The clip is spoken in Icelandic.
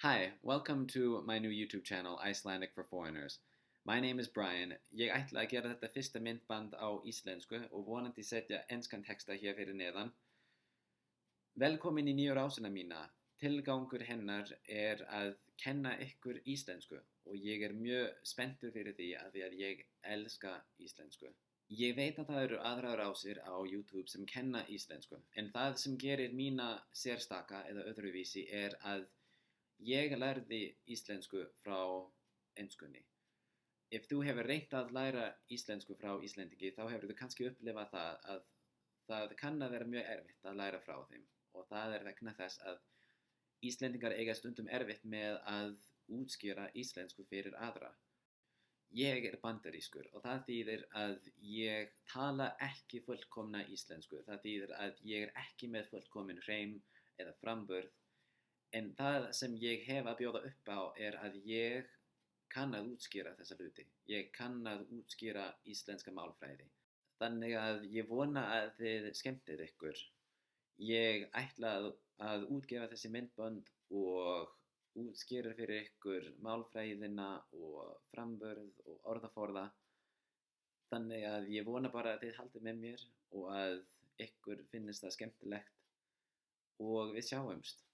Hi, welcome to my new YouTube channel, Icelandic for Foreigners. My name is Brian. Ég ætla að gera þetta fyrsta myndband á íslensku og vonandi setja enskan texta hér fyrir neðan. Velkomin í nýju rásina mína. Tilgangur hennar er að kenna ykkur íslensku og ég er mjög spenntur fyrir því að ég elska íslensku. Ég veit að það eru aðrar rásir á YouTube sem kenna íslensku, en það sem gerir mína sérstaka eða öðruvísi er að ég lærði íslensku frá enskunni. Ef þú hefur reynt að læra íslensku frá Íslendingi, þá hefur þú kannski upplifað það að það kann að vera mjög erfitt að læra frá þeim og það er vegna þess að Íslendingar eiga stundum erfitt með að útskýra íslensku fyrir aðra. Ég er bandarískur og það þýðir að ég tala ekki fullkomna íslensku. Það þýðir að ég er ekki með fullkomin hreim eða framburð. En það sem ég hef að bjóða upp á er að ég kann að útskýra þessa hluti. Ég kann að útskýra íslenska málfræði. Þannig að ég vona að þið skemmtið ykkur. Ég ætla að útgefa þessi myndbönd og útskýra fyrir ykkur málfræðina og framburð og orðaforða. Þannig að ég vona bara að þið haldið með mér og að ykkur finnist það skemmtilegt og við sjáumst.